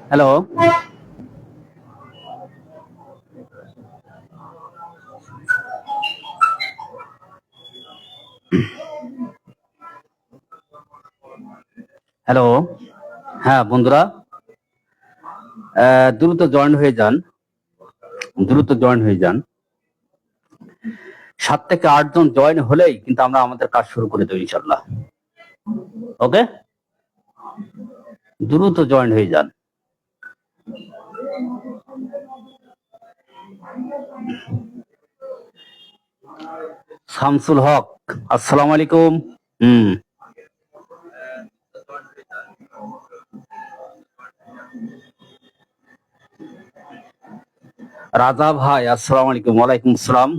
Hello, hello. হ্যাঁ বন্ধুরা, দ্রুত জয়েন হয়ে যান, দ্রুত জয়েন হয়ে যান। 7 থেকে 8 জন জয়েন হলেই কিন্তু আমরা আমাদের কাজ শুরু করে দেব ইনশাল্লাহ। ওকে, দ্রুত জয়েন হয়ে যান। শামসুল হক, আসসালামু আলাইকুম। রাজা ভাই, আসসালামু আলাইকুম। ওয়ালাইকুম আসসালাম।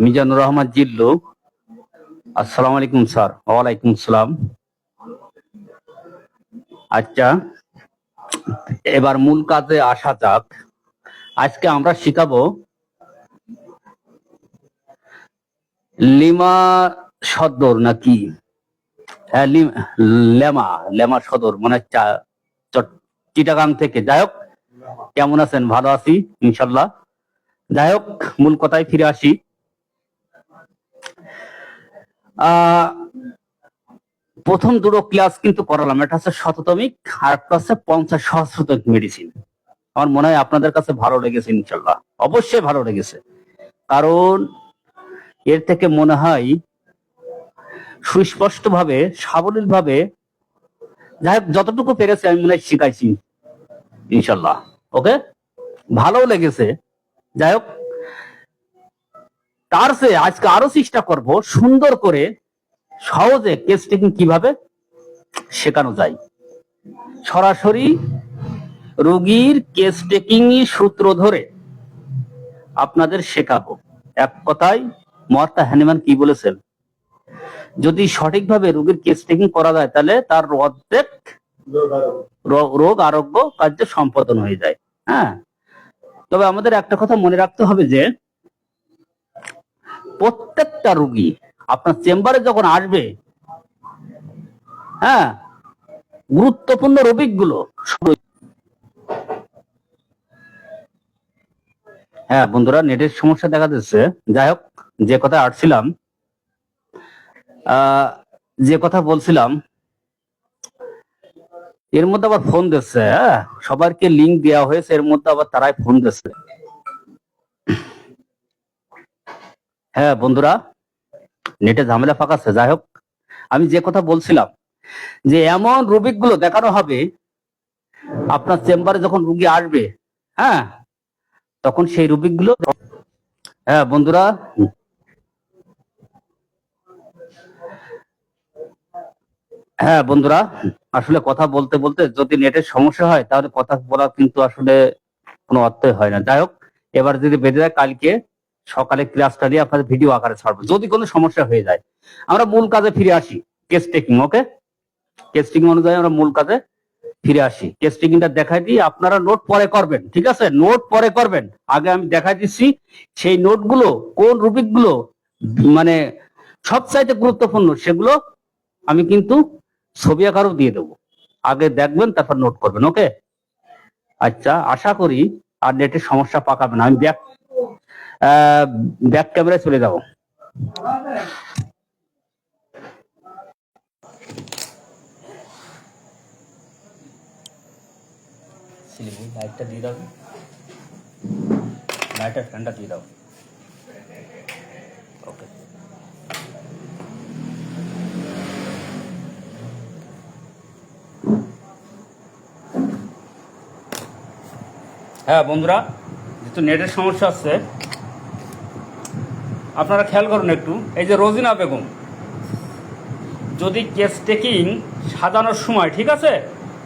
মিজানুর রহমান জিল্লু, আসসালামু আলাইকুম স্যার। ওয়ালাইকুম আসসালাম। আচ্ছা, এবার মূল কাজে আসা যাক। আজকে আমরা শিখাবো লিমা সদর নাকি, হ্যাঁ লেমা, লেমা সদর মানে চিটাগাং থেকে। যাই হোক, কেমন আছেন? ভালো আছি ইনশাল্লাহ। যাই হোক, মূল কথায় ফিরে আসি। প্রথম দুটো ক্লাস কিন্তু করালাম, এটা হচ্ছে শততমিক, আর একটা হচ্ছে 50 সহস্রতমিক মেডিসিন। আমার মনে হয় আপনাদের কাছে ভালো লেগেছে ইনশাল্লাহ, অবশ্যই ভালো লেগেছে। কারণ এর থেকে মনে হয় সুস্পষ্ট ভাবে, সাবলীল ভাবে, যাই হোক যতটুকু পেরেছি আমি মনে হয় শিখাইছি ইনশাল্লাহ। ওকে, ভালো লেগেছে। যাই হোক, তার চেয়ে আজকে আরো চেষ্টা করব সুন্দর করে সহজে কেস টেকিং কিভাবে শেখানো যায়। সরাসরি রোগীর কেস টেকিং সূত্র ধরে আপনাদের শেখাবো। এক কথায় মহাত্মা হ্যানিম্যান কি বলেছেন, যদি সঠিকভাবে রোগীর কেস টেকিং করা যায় তাহলে তার অর্ধেক রোগ আরোগ্য কার্য সম্পাদন হয়ে যায়। হ্যাঁ, তবে আমাদের একটা কথা মনে রাখতে হবে যে প্রত্যেকটা রোগী আপনার চেম্বারে যখন আসবে, হ্যাঁ, গুরুত্বপূর্ণ রোগীগুলো, হ্যাঁ বন্ধুরা, নেটের সমস্যা দেখা যাচ্ছে। যাই হোক, যে কথা আসছিলাম, যে কথা বলছিলাম, এর মধ্যে আবার ফোন দিচ্ছে। হ্যাঁ, সবাইকে লিঙ্ক দেওয়া হয়েছে, এর মধ্যে আবার তারাই ফোন দিচ্ছে। হ্যাঁ বন্ধুরা, নেটে ঝামেলা ফাঁকাচ্ছে। যাই হোক, আমি যে কথা বলছিলাম যে এমন রোগীগুলো দেখানো হবে আপনার চেম্বারে যখন রুগী আসবে, হ্যাঁ, তখন সেই রোগীগুলো, হ্যাঁ বন্ধুরা, হ্যাঁ বন্ধুরা, আসলে কথা বলতে বলতে যদি নেটের সমস্যা হয় তাহলে কথা বলা কিন্তু আসলে কোনো অর্থই হয় না। যাই হোক, এবার যদি বেঁধে যায়, কালকে সকালে ক্লাসটা দিয়ে আপনাদের ভিডিও আকারে ছাড়বো যদি কোনো সমস্যা হয়ে যায়। আমরা মূল কাজে ফিরে আসি, কেস টেকিং। ওকে, কেস টেকিং অনুযায়ী আমরা মূল কাজে ফিরে আসি। কেস টেকিংটা দেখাই দিই, আপনারা নোট পরে করবেন, ঠিক আছে? নোট পরে করবেন, আগে আমি দেখাই দিচ্ছি সেই নোটগুলো কোন রুবিকগুলো মানে সবচাইতে গুরুত্বপূর্ণ, সেগুলো আমি কিন্তু ছবি আকারও দিয়ে দেবো। আগে দেখবেন, তারপর নোট করবেন। ওকে, আচ্ছা, আশা করি আর নেটের সমস্যা পাকাবে না। আমি ব্যাক ক্যামেরায় চলে যাবো। লাইটটা দিয়ে দাও, লাইটার ফ্যানটা দিয়ে দাও। ওকে, হ্যাঁ বন্ধুরা, যেহেতু নেটের সমস্যা আছে আপনারা খেয়াল করুন একটু। এই যে রোজিনা বেগম, যদি কেস টেকিং সাজানোর সময়, ঠিক আছে,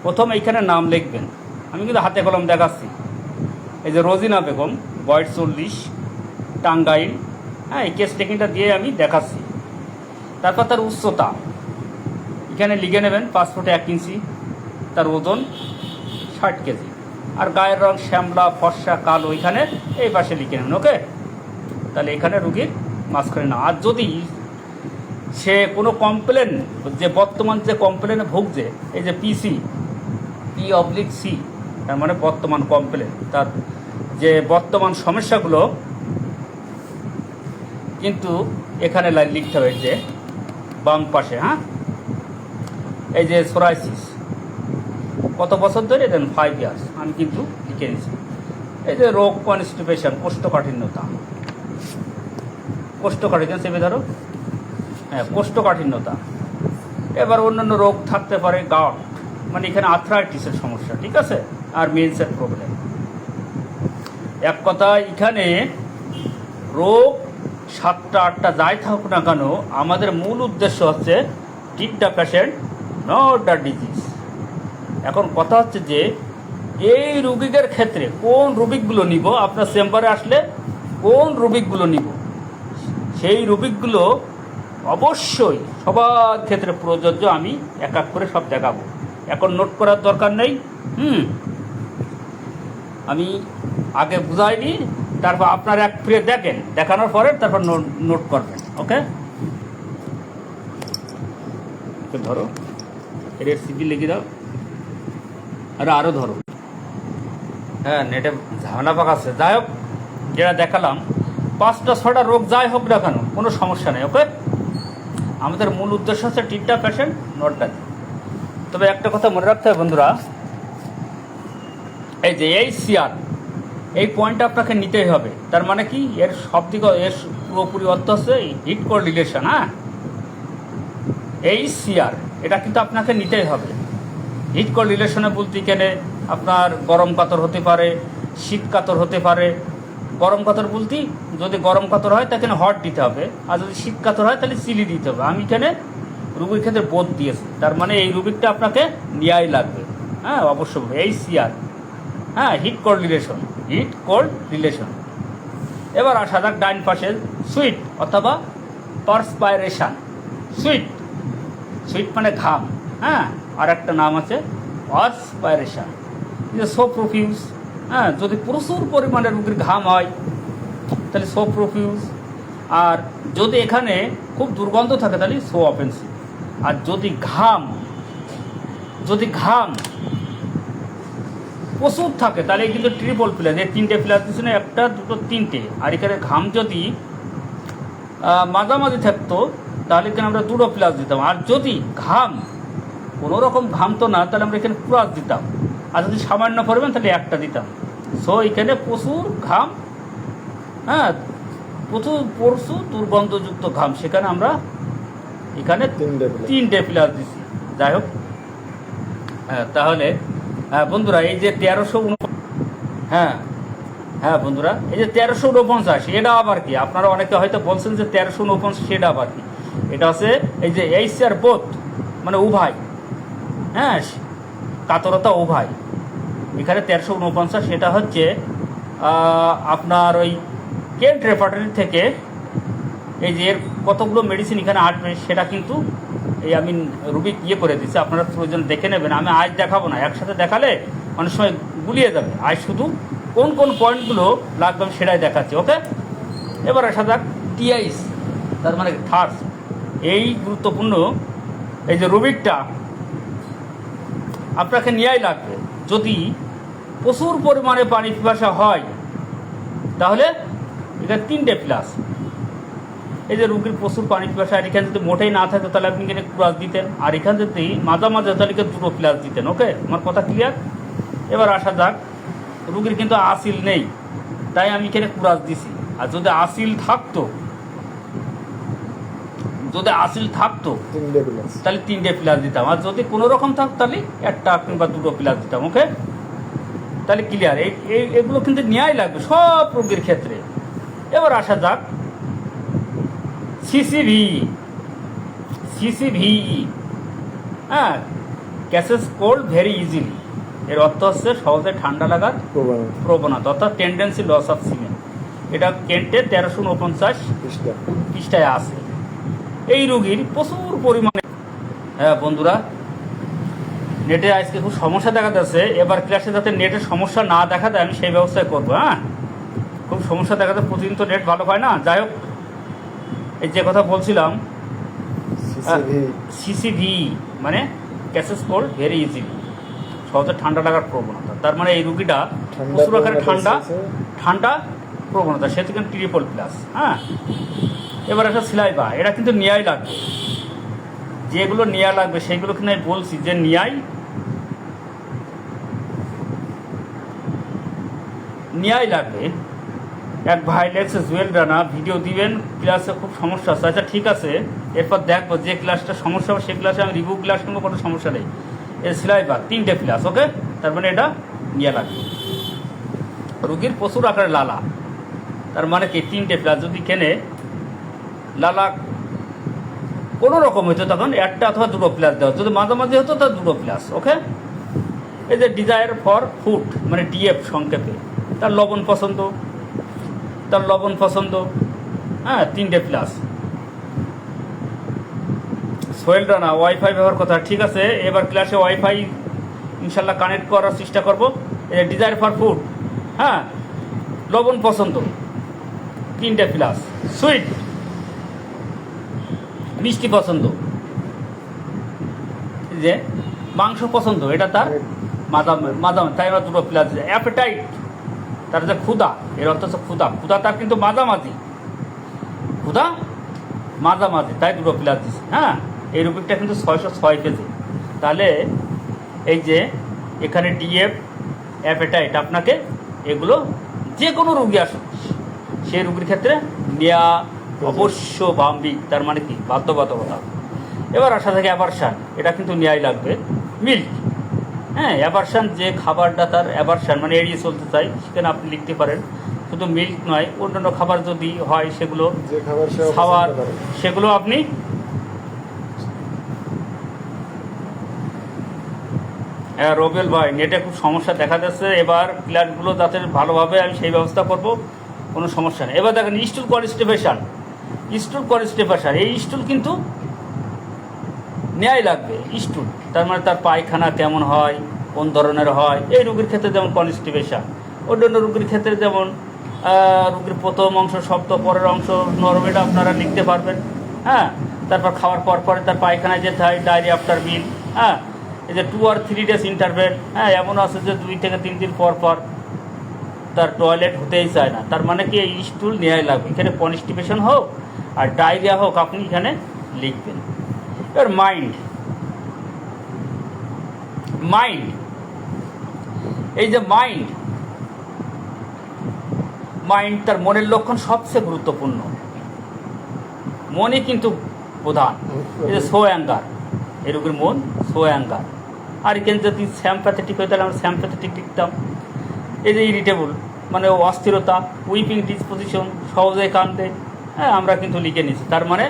প্রথম এইখানে নাম লিখবেন। আমি কিন্তু হাতে কলম দেখাচ্ছি। এই যে রোজিনা বেগম, বয়স 40, টাঙ্গাইল। হ্যাঁ, এই কেস টেকিংটা দিয়ে আমি দেখাচ্ছি। তারপর তার উচ্চতা এখানে লিখে নেবেন 5 ফুট 1 ইঞ্চি, তার ওজন 60 কেজি, আর গায়ের রং শ্যামলা, ফর্সা, কালো, এখানে এই পাশে লিখে নেবেন। ওকে, তাহলে এখানে রুগীর মাঝখানে না। আর যদি সে কোনো কমপ্লেন, যে বর্তমান যে কমপ্লেনে ভুগছে, এই যে P/C, তার মানে বর্তমান কমপ্লেন, তার যে বর্তমান সমস্যাগুলো কিন্তু এখানে লিখতে হবে, যে বাম পাশে। হ্যাঁ, এই যে সোরাইসিস কত বছর ধরে দেন, 5 ইয়ার্স, আমি কিন্তু লিখে নিয়েছি। এই যে রোগ কনস্টিপেশন, কোষ্ঠকাঠিন্যতা, চেপে ধরো, হ্যাঁ, কোষ্ঠকাঠিন্যতা। এবার অন্যান্য রোগ থাকতে পারে, গাউট, মানে এখানে আর্থ্রাইটিসের সমস্যা, ঠিক আছে, আর মেন্সের প্রবলেম। এক কথায় এখানে রোগ 7টা 8টা যাই থাকুক না কেন, আমাদের মূল উদ্দেশ্য হচ্ছে treat the patient, not the disease. এখন কথা হচ্ছে যে এই রোগীদের ক্ষেত্রে কোন রোগীগুলো নিব, আপনার চেম্বারে আসলে কোন রোগীগুলো নিব, সেই রোগীগুলো অবশ্যই সবার ক্ষেত্রে প্রযোজ্য। আমি এক এক করে সব দেখাবো, এখন নোট করার দরকার নেই। আমি আগে বুঝাইনি, তারপর আপনার এক ফিরে দেখেন, দেখানোর পরে তারপর নোট করবেন। ওকে, ধরো এর সিবি লিখে দাও, আরও ধরো। হ্যাঁ, নেটে ঝামেলা পাকাচ্ছে। যাই হোক, যেটা দেখালাম 5টা 6টা রোগ যাই হোক না কেন, কোনো সমস্যা নেই। ওকে, আমাদের মূল উদ্দেশ্য হচ্ছে treat the patient, not the. তবে একটা কথা মনে রাখতে হবে বন্ধুরা, এই যে HCR, এই পয়েন্টটা আপনাকে নিতেই হবে। তার মানে কি, এর সব দিকে এর পুরোপুরি অর্থ হচ্ছে হিট কোল্ড রিলেশন। হ্যাঁ, HCR এটা কিন্তু আপনাকে নিতেই হবে। হিট কোল্ড রিলেশনে বলতে এখানে আপনার গরম কাতর হতে পারে, শীত কাতর হতে পারে। গরম কাতর বলতে যদি গরম কাতর হয় তাকে হট দিতে হবে, আর যদি শীত কাতর হয় তাহলে চিলি দিতে হবে। আমি এখানে রুগীর ক্ষেত্রে বোধ দিয়েছি, তার মানে এই রুগীরটা আপনাকে নেওয়াই লাগবে। হ্যাঁ, অবশ্যই HCR, হ্যাঁ, হিট কোল্ড রিলেশন। এবার আসা যাক ডাইন পাশে সুইট অথবা পারস্পাইরেশন। সুইট মানে ঘাম, হ্যাঁ, আর একটা নাম আছে পারস্পাইরেশন। সো প্রফিউজ, হ্যাঁ, যদি প্রচুর পরিমাণে রুগীর ঘাম হয় তাহলে সো প্রফিউজ, আর যদি এখানে খুব দুর্গন্ধ থাকে তাহলে সো অফেন্সিভ। আর যদি ঘাম প্রচুর থাকে তাহলে কিন্তু ট্রিপল প্লাস, এই 3টে প্লাস দিচ্ছে না, 1, 2, 3টে। আর এখানে ঘাম যদি মাঝামাঝি থাকতো তাহলে এখানে আমরা 2টো প্লাস দিতাম। আর যদি ঘাম কোনো রকম ঘাম তো না, তাহলে আমরা এখানে প্লাস দিতাম। আর যদি সামান্য পরিমাণ তাহলে 1টা দিতাম। সো এখানে প্রচুর ঘাম, হ্যাঁ, প্রচুর দুর্গন্ধযুক্ত ঘাম, সেখানে আমরা এখানে 3টে প্লাস দিচ্ছি। যাই হোক, হ্যাঁ, তাহলে বন্ধুরা এই যে 1349, হ্যাঁ বন্ধুরা, এই যে 1349 এটা আবার কি? আপনারা অনেকে হয়তো বলছেন যে 1349 সেটা আবার কি? এটা হচ্ছে এই যে HCR বোথ, মানে উভয়, হ্যাঁ, কাতরতা উভয়। এখানে 1349 সেটা হচ্ছে আপনার ওই কেন্ট রেপার্টরি থেকে এই যে এর কতগুলো মেডিসিন এখানে আসবে সেটা কিন্তু এই আমি রুগী করে দিচ্ছি, আপনারা প্রয়োজন দেখে নেবেন। আমি আজ দেখাবো না, একসাথে দেখালে অনেক সময় গুলিয়ে যাবে। আজ শুধু কোন কোন পয়েন্টগুলো লাগবে আমি সেটাই দেখাচ্ছি। ওকে, এবার আসা যাক TIS, তার মানে থার্স। এই গুরুত্বপূর্ণ এই যে রুবিকটা আপনাকে নেওয়াই লাগবে। যদি প্রচুর পরিমাণে পানি পিপাসা হয় তাহলে এখানে 3টে প্লাস। এই যে রুগীর প্রচুর পানি পিপাসা, আর এখানে যদি মোটেই না থাকে তাহলে আপনি এখানে প্লাস দিতেন, আর এখানে যদি মাঝামাঝি তাহলে 2টো প্লাস দিতেন। ওকে, আমার কথা ক্লিয়ার? এবার আসা যাক, রুগীর কিন্তু আসিল নেই তাই আমি এখানে প্লাস দিছি। আর যদি আসিল থাকতো তাহলে 3টে প্লাস দিতাম, আর যদি কোনো রকম থাকতো তাহলে 1টা কিংবা 2টো প্লাস দিতাম। ওকে, তাহলে ক্লিয়ার? এগুলো কিন্তু নেওয়াই লাগবে সব রোগীর ক্ষেত্রে। এবার আসা যাক CCVE, হ্যাঁ, ক্যাচেস কোল্ড ভেরি ইজিলি। এর অর্থ হচ্ছে সহজে ঠান্ডা লাগার প্রবণতা, অর্থাৎ টেন্ডেন্সি লস অফ সিমেন্ট। এটা কেন্টে 1349 পৃষ্ঠায় আছে। এই রোগীর প্রচুর পরিমাণে, হ্যাঁ বন্ধুরা, নেটে আজকে খুব সমস্যা দেখা যাচ্ছে। এবার ক্লাসে যাতে নেটের সমস্যা না দেখা দেয় আমি সেই ব্যবস্থায় করবো। হ্যাঁ, খুব সমস্যা দেখা যায়, প্রতিদিন তো নেট ভালো হয় না। যাই হোক, এই যে কথা বলছিলাম, সিসিভি মানে ক্যাসেস কোল্ড ভেরি ইজিলি, সহজে ঠান্ডা লাগার প্রবণতা। তার মানে এই রুগীটা প্রচুর আকারে ঠান্ডা প্রবণতা, সে থেকে ট্রিপল+। হ্যাঁ, এবার একটা সিলাইবা, এটা কিন্তু নিয়াই লাগবে। যেগুলো নেওয়া লাগবে সেগুলো কিন্তু আমি বলছি যে নেওয়াই লাগবে। এক ভাই লেগছে জুয়েল রানা, ভিডিও দিবেন, ক্লাসে খুব সমস্যা আছে। আচ্ছা ঠিক আছে, এরপর দেখবো যে ক্লাসটা সমস্যা হবে সেই ক্লাসে আমি রিভিউ ক্লাস নেবো, কোনো সমস্যা নেই। এর সিলাইবার 3টে ক্লাস, ওকে। তার মানে এটা নেওয়া লাগবে। রুগীর প্রচুর আকারে লালা, তার মানে কি 3টে ক্লাস যদি কেনে লালা কোনো রকম হইতো তখন 1টা অথবা 2টো প্লাস দেওয়া, যদি মাঝামাঝি হতো তার 2টো প্লাস, ওকে। এই যে ডিজায়ার ফর ফুড মানে ডিএফ সংক্ষেপে, তার লবণ পছন্দ, হ্যাঁ 3টে প্লাস। সোহেল রানা ওয়াইফাই ব্যবহার কথা, ঠিক আছে। এবার ক্লাসে ওয়াইফাই ইনশাল্লাহ কানেক্ট করার চেষ্টা করবো। ডিজায়ার ফর ফুড, হ্যাঁ লবণ পছন্দ, 3টে প্লাস। সুইট মিষ্টি পছন্দ, যে মাংস পছন্দ, এটা তার মাদাম, তাই এবার 2টো প্লাস। অ্যাপেটাইট, তার যে ক্ষুধা, এর অর্থ হচ্ছে ক্ষুধা তার কিন্তু মাঝামাঝি, তাই 2টো প্লাস দিচ্ছে। হ্যাঁ, এই রুগীটা কিন্তু 606 কেজি। তাহলে এই যে এখানে ডিএফ, অ্যাপেটাইট, আপনাকে এগুলো যে কোনো রুগী আসুক সেই রুগীর ক্ষেত্রে নেওয়া অবশ্য বাম্বিক, তার মানে কি বাধ্যবাধকতা। এবার আসা থেকে অ্যাভারশান, এটা কিন্তু নেওয়াই লাগবে। মিল্ক, হ্যাঁ অ্যাভারশান, যে খাবারটা তার অ্যাভারশান মানে এড়িয়ে চলতে চাই, সেখানে আপনি লিখতে পারেন। শুধু মিল্ক নয়, অন্যান্য খাবার যদি হয় সেগুলো খাবার, সেগুলো আপনি রবেল ভাই, নেটে খুব সমস্যা দেখা যাচ্ছে। এবার ক্লাসগুলো যাতে ভালোভাবে আমি সেই ব্যবস্থা করব, কোনো সমস্যা নেই। এবার দেখেন স্টুল কনস্টিপেশন, এই স্টুল কিন্তু নেয়াই লাগবে। স্টুল তার মানে তার পায়খানা কেমন হয়, কোন ধরনের হয়, এই রোগীর ক্ষেত্রে যেমন কনস্টিপেশন। অন্যান্য রোগীর ক্ষেত্রে যেমন রোগীর প্রথম অংশ শক্ত, পরের অংশ নরম, এটা আপনারা লিখতে পারবেন। হ্যাঁ, তারপর খাওয়ার পরে তার পায়খানায় যেতে হয়, ডায়রি আফটার মিল। হ্যাঁ, এই যে 2 or 3 days ইন্টারভেল, হ্যাঁ এমন আছে যে 2 থেকে 3 দিন পর তার টয়লেট হতেই চায় না, তার মানে কি এই স্টুল নেওয়াই লাগবে। এখানে কনস্টিপেশন হোক আর ডায়রিয়া হোক আপনি এখানে লিখবেন। এবার মাইন্ড, এই যে মাইন্ড তার মনের লক্ষণ সবচেয়ে গুরুত্বপূর্ণ, মনই কিন্তু প্রধান। এই যে সো অ্যাঙ্গার, এই রোগীর মন সো অ্যাঙ্গার। আর এখানে যদি স্যাম্প্যাথেটিক হয় তাহলে আমরা স্যাম্প্যাথেটিক লিখতাম। এই যে ইরিটেবল মানে অস্থিরতা, উইপিং ডিসপোজিশন, সহজে কান্দে, হ্যাঁ আমরা কিন্তু লিখে নিচ্ছি। তার মানে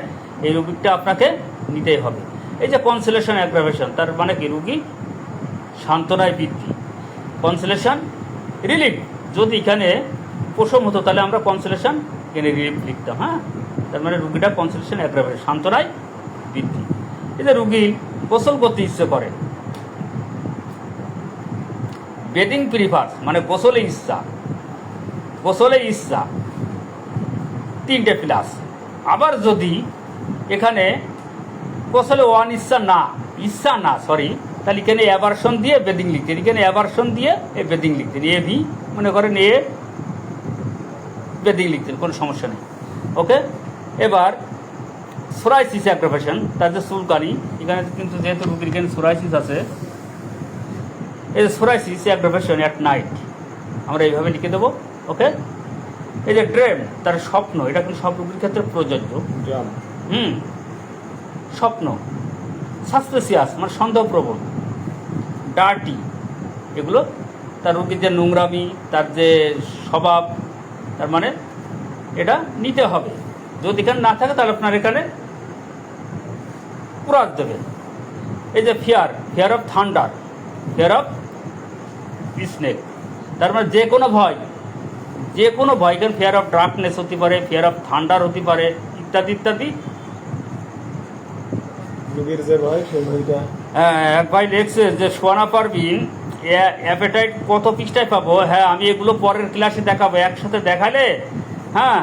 এই রোগীটা আপনাকে নিতেই হবে। এই যে কনসোলেশন অ্যাগ্রাভেশন, তার মানে কি রুগী সান্ত্বনায় বৃদ্ধি, কনসোলেশন রিলিফ, যদি এখানে প্রসম হতো তাহলে আমরা কনসোলেশন এখানে রিলিফ লিখতাম। হ্যাঁ, তার মানে রুগীটা কনসোলেশন অ্যাগ্রাভেশন, সান্ত্বনায় বৃদ্ধি। এই যে রুগী গোসল করতে ইচ্ছে করে, বেদিং প্রিফার্স মানে গোসলে ইচ্ছা, 3টে প্লাস। আবার যদি এখানে গোসলে ইচ্ছা না তাহলে এখানে অ্যাভারশন দিয়ে বেদিং লিখতেন, এখানে অ্যাভারশন দিয়ে এই বেদিং লিখতেন, এবি মনে করেন বেদিং লিখতেন, কোনো সমস্যা নেই, ওকে। এবার সোরাইসিস অ্যাগ্রাভেশন, তার যে চুলকানি, এখানে কিন্তু যেহেতু রুগীর এখানে সোরাইসিস আছে, এই যে সোরাইসিস অ্যাগ্রাভেশন অ্যাট নাইট আমরা এইভাবে লিখে দেবো, ওকে। এই যে ড্রেম, তার স্বপ্ন, এটা কিন্তু সব রোগীর ক্ষেত্রে প্রযোজ্য। স্বপ্ন, সাসপেসিয়াস মানে সন্দেহপ্রবণ, ডার্টি, এগুলো তার রোগীর যে নোংরামি, তার যে স্বভাব, তার মানে এটা নিতে হবে। যদি এখানে না থাকে তাহলে আপনার এখানে পুরাত দেবেন। এই যে ফিয়ার অফ স্নেক। তার মানে যে কোনো ভয় কেন ফিয়ার অফ ডার্কনেস হতে পারে, ফিয়ার অফ থান্ডার হতে পারে, ইত্যাদি ইত্যাদি। রোগীর যে ভয় সেই ভয়টা। হ্যাঁ, এক ভাই লিখছে যে সোয়ানা পারবিন অ্যাপেটাইট কত পৃষ্ঠায় পাবো। হ্যাঁ, আমি এগুলো পরের ক্লাসে দেখাবো। একসাথে দেখালে, হ্যাঁ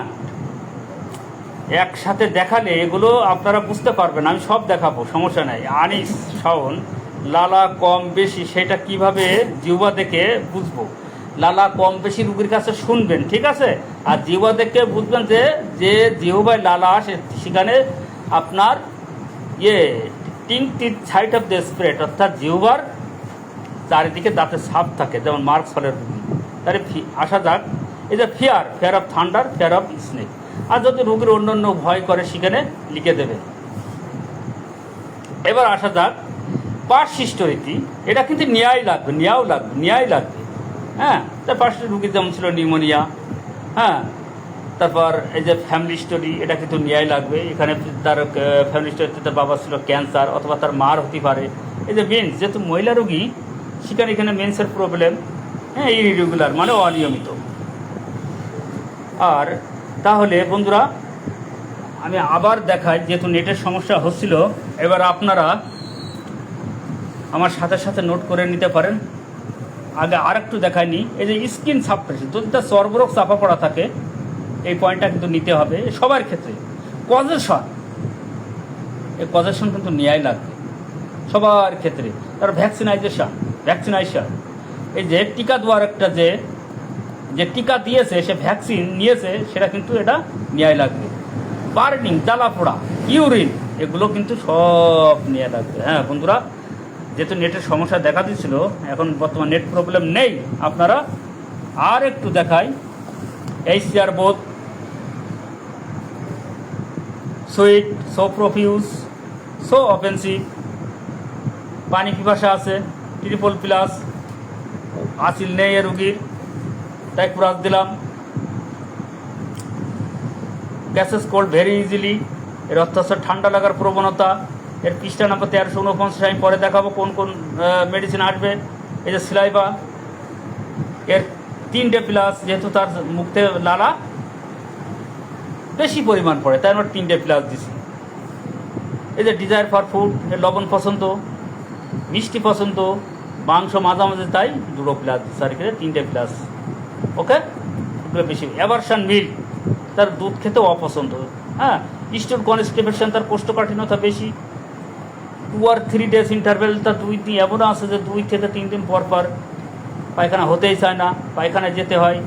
একসাথে দেখালে এগুলো আপনারা বুঝতে পারবেন। আমি সব দেখাবো, সমস্যা নেই। আনিস শাওন, লালা কম বেশি সেটা কিভাবে জিহ্বা দেখে বুঝবো? লালা কম বেশি রুগীর কাছে শুনবেন, ঠিক আছে? আর জিহ্বা দেখে বুঝবেন যে যে জিহ্বায় লালা আসে সেখানে আপনার সাইড অফ দ্য স্প্রেড, অর্থাৎ জিহ্বার চারিদিকে দাঁতের ছাপ থাকে, যেমন মার্কস হলের রুগী। তাহলে আসা যাক, এই যে fear of thunder, fear of snake. আর যদি রুগীর অন্য ভয় করে সেখানে লিখে দেবে। এবার আসা যাক পার্শ্ব হিস্টোরিটি। এটা কিন্তু নেওয়াই লাগবে। হ্যাঁ, তার পার্শ্ব রুগী যেমন ছিল নিউমোনিয়া। হ্যাঁ, তারপর এই যে ফ্যামিলি স্টোরি, এটা কিন্তু নেওয়াই লাগবে। এখানে তার ফ্যামিলি স্টোরিতে তার বাবা ছিল ক্যান্সার, অথবা তার মার হতে পারে। এই যে মেন্স, যেহেতু মহিলা রুগী সেখানে এখানে মেন্সের প্রবলেম, হ্যাঁ ইরেগুলার মানে অনিয়মিত। আর তাহলে বন্ধুরা আমি আবার দেখাই, যেহেতু নেটের সমস্যা হচ্ছিল। এবার আপনারা আমার সাথে সাথে নোট করে নিতে পারেন। আগে আর একটু দেখায়নি, এই যে স্কিন সাপ্রেশন, যদি তার চর্মরোগ চাপা পড়া থাকে, এই পয়েন্টটা কিন্তু নিতে হবে সবার ক্ষেত্রে। কজেশন, এই কজেশন কিন্তু নেওয়াই লাগবে সবার ক্ষেত্রে। তার ভ্যাকসিনাইজেশন, এই যে টিকা দেওয়ার একটা যে টিকা দিয়েছে, সে ভ্যাকসিন নিয়েছে, সেটা কিন্তু এটা নেওয়াই লাগবে। বার্নিং, জ্বালা পোড়া, ইউরিন, এগুলো কিন্তু সব নেওয়া লাগবে। হ্যাঁ বন্ধুরা, যেহেতু নেটের সমস্যা দেখা দিচ্ছিল, এখন বর্তমান নেট প্রবলেম নেই। আপনারা আর একটু দেখাই, এইচসিআর বোধ, sweet, so profuse, so offensive, পানি পিপাসা আছে, ট্রিপল প্লাস, আসিল নেই এ রুগীর, তাই পুরাস দিলাম। গ্যাসেস কোল্ড ভেরি ইজিলি, এর অর্থ হচ্ছে ঠান্ডা লাগার প্রবণতা। এর পৃষ্ঠা নাম্বার 1349 আমি পরে দেখাবো কোন কোন মেডিসিন আসবে। এই যে সিলাইবা, এর 3টে প্লাস, যেহেতু তার মুখ থেকে লালা বেশি পরিমাণ পড়ে, তাই আমরা 3টে প্লাস দিছি। এই যে ডিজায়ার ফর ফুড, এর লবণ পছন্দ, মিষ্টি পছন্দ, মাংস মাঝামাঝি, তাই 2 প্লাস দিচ্ছে। আর এখানে 3টে প্লাস, ওকে, এগুলো বেশি। অ্যাভারশন মিল্ক, তার দুধ খেতে অপছন্দ। হ্যাঁ, স্টোন কনস্টিপেশন, তার কোষ্ঠকাঠিন্যতা বেশি। 2 or 3 days ইন্টারভেল, তার 2 দিন এমনও আছে যে 2 থেকে 3 দিন পর পর পায়খানা হতেই চায় না, পায়খানায় যেতে হয়।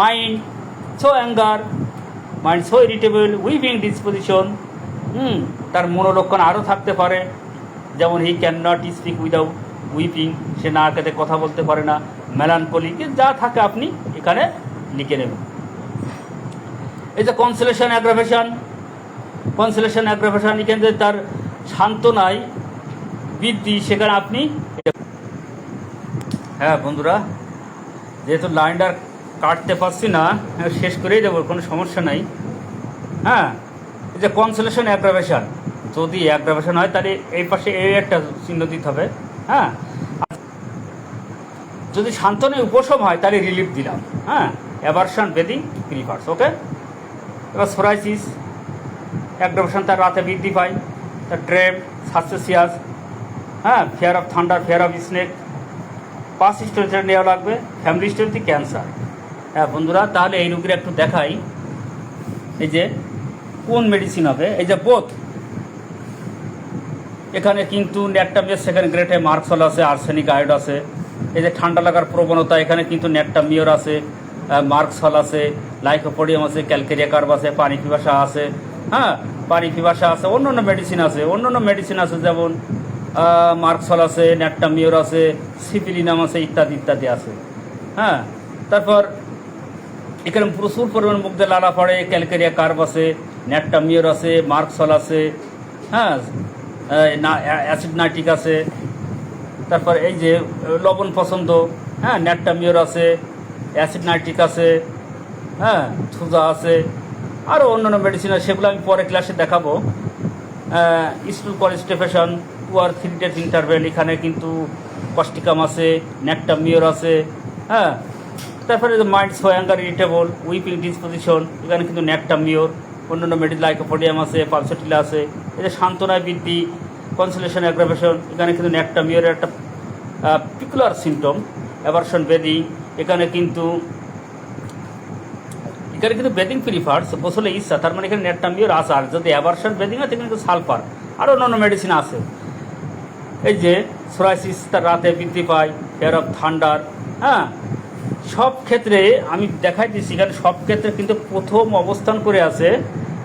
Mind so anger, mind so irritable, weeping disposition. তার মনোলক্ষণ আরও থাকতে পারে, যেমন he can not speak without weeping, সে না খেতে কথা বলতে পারে না। মেলানকলি, যা থাকে আপনি এখানে লিখে নেবেন। এই যে কনসোলেশন অ্যাগ্রাভেশন, এখানে যে তার সান্ত্বনায় বৃদ্ধি, সেখানে আপনি। হ্যাঁ বন্ধুরা, যেহেতু লাইনটা কাটতে পারছি না, শেষ করেই দেবো, কোনো সমস্যা নাই। হ্যাঁ, এই যে কনসোলেশন অ্যাগ্রাভেশন, যদি অ্যাগ্রাভেশন হয় তাহলে এই পাশে এই একটা চিহ্ন দিতে হবে। হ্যাঁ, যদি সান্ত্বনায় উপশম হয় তাহলে রিলিফ দিলাম। হ্যাঁ, অ্যাভারশন বেদিং প্রিফার্স, ওকে। এবার সোরাইসিস অ্যাগ্রাভেশন, তার রাতে বৃদ্ধি পায়। তার ড্রেপ, সাসপেসিয়াস, হ্যাঁ, fear of thunder, fear of snake. Past হিস্টোরিতে নেওয়া লাগবে। ফ্যামিলি হিস্টোরিতে ক্যান্সার। হ্যাঁ বন্ধুরা, তাহলে এই রোগীর একটু দেখাই, এই যে কোন মেডিসিন হবে। এই যে বোথ, এখানে কিন্তু ন্যাকটামিয়াস, সেখানে গ্রেটে মার্কসল আছে, আর্সেনিক আয়োড আছে। এই যে ঠান্ডা লাগার প্রবণতা, এখানে কিন্তু ন্যাকটামিওর আছে, মার্কসল আছে, লাইকোপোডিয়াম আছে, ক্যালকেরিয়া কার্ব আছে, পানি পিপাসা আছে। হ্যাঁ, পানি পিপাসা আছে, অন্য মেডিসিন আছে, যেমন মার্কসল আছে, ন্যাকটামিওর আছে, সিপিলিনাম আছে, ইত্যাদি ইত্যাদি আছে। হ্যাঁ, তারপর এখানে প্রচুর পরিমাণ মুখ দিয়ে লালা পড়ে, ক্যালকেরিয়া কার্ব আছে, ন্যাকটামিওর আছে, মার্কসল আছে। হ্যাঁ, অ্যাসিড নাইট্রিক আছে। তারপর এই যে লবণ পছন্দ, হ্যাঁ, ন্যাকটামিওর আছে, অ্যাসিড নাইট্রিক আছে, হ্যাঁ, থুজা আছে, আরও অন্যান্য মেডিসিন আছে, সেগুলো আমি পরে ক্লাসে দেখাবো। Stool constipation, 2 or 3 days interval, এখানে কিন্তু কস্টিকাম আছে, ন্যাকটামিওর আছে, হ্যাঁ। তারপরে minds for anger irritable, weeping disposition, এখানে কিন্তু ন্যাকটামিওর, অন্যান্য মেডিল লাইকোপোডিয়াম আছে, পালসেটিলা আছে। এই যে সান্ত্বনায় বৃদ্ধি, কনসোলেশন অ্যাগ্রাভেশন, এখানে কিন্তু ন্যাকটামিওরের একটা পিকুলার সিমটম। অ্যাভারশন বেদিং, এখানে কিন্তু বেদিং প্রিফার্স, গোসলে ইচ্ছা, তার মানে এখানে ন্যাকটামিওর আছে। আর যদি অ্যাভারশন বেদিং হয় কিন্তু সালফার, আরও অন্যান্য মেডিসিন আছে। এই যে সোরাইসিস তার রাতে বৃদ্ধি পায়, হেয়ার অফ থান্ডার, হ্যাঁ। সব ক্ষেত্রে আমি দেখাই দিচ্ছি, এখানে সব ক্ষেত্রে কিন্তু প্রথম অবস্থান করে আছে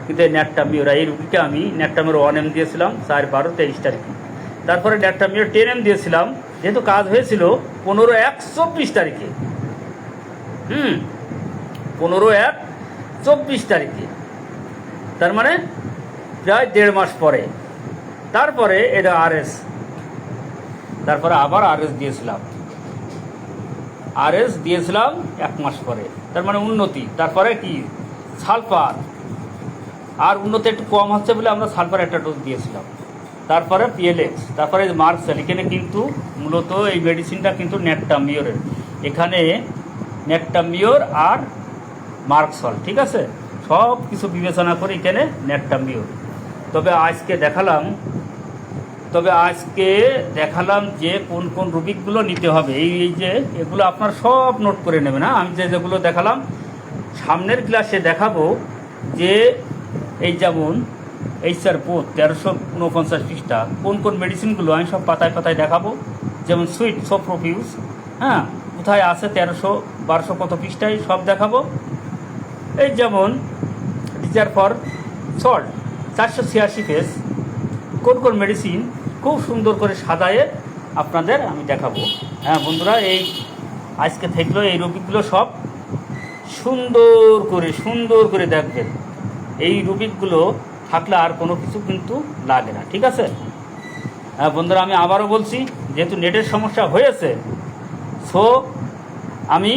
কিন্তু ন্যাকটামিওর। এই রুগীকে আমি ন্যাকটামিওর 1M দিয়েছিলাম 4/12/23 তারিখে। তারপরে ন্যাকটামিওর 10M দিয়েছিলাম, যেহেতু কাজ হয়েছিল 15/1/24 তারিখে। 15/1/24 তারিখে, তার মানে প্রায় 1.5 মাস পরে। তারপরে এটা RS, তারপরে আবার RS দিয়েছিলাম 1 মাস পরে, তার মানে উন্নতি। তারপরে কি সালফার, আর উন্নতি একটু কম হচ্ছে বলে আমরা সালফার একটা ডোজ দিয়েছিলাম। তারপরে PLX, তারপরে মার্কসেল। এখানে কিন্তু মূলত এই মেডিসিনটা কিন্তু ন্যাকটামিওরের, এখানে ন্যাকটামিওর আর মার্কসল, ঠিক আছে, সব কিছু বিবেচনা করে এখানে ন্যাকটামিওর। তবে আজকে দেখালাম যে কোন কোন রুবিকগুলো নিতে হবে। এই যে এগুলো আপনার সব নোট করে নেবেন। হ্যাঁ, আমি যেগুলো দেখালাম সামনের ক্লাসে দেখাবো, যে এই যেমন HR পোত 1349 পৃষ্ঠা, কোন কোন মেডিসিনগুলো আমি সব পাতায় পাতায় দেখাবো। যেমন সুইট সোপ্রোফিউস, হ্যাঁ, কোথায় আছে 1300-1200 কত পৃষ্ঠায় সব দেখাবো। এই যেমন ডিজার ফর সল্ট 486 পেজ, কোন কোন মেডিসিন খুব সুন্দর করে সাজায়ে আপনাদের আমি দেখাবো। হ্যাঁ বন্ধুরা, এই আজকে থাকলো এই রুবিকগুলো সব সুন্দর করে দেখবেন। এই রুবিকগুলো থাকলে আর কোনো কিছু কিন্তু লাগে না, ঠিক আছে। হ্যাঁ বন্ধুরা, আমি আবারও বলছি, যেহেতু নেটের সমস্যা হয়েছে, সো আমি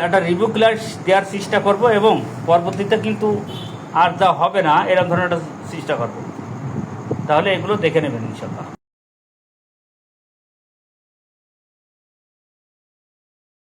একটা রিভিউ ক্লাস দেওয়ার চেষ্টা করব, এবং পরবর্তীতে কিন্তু আর যা হবে না এরকম ধরনের একটা চেষ্টা করব। তাহলে এগুলো দেখে নেবেন ইনশাল্লাহ।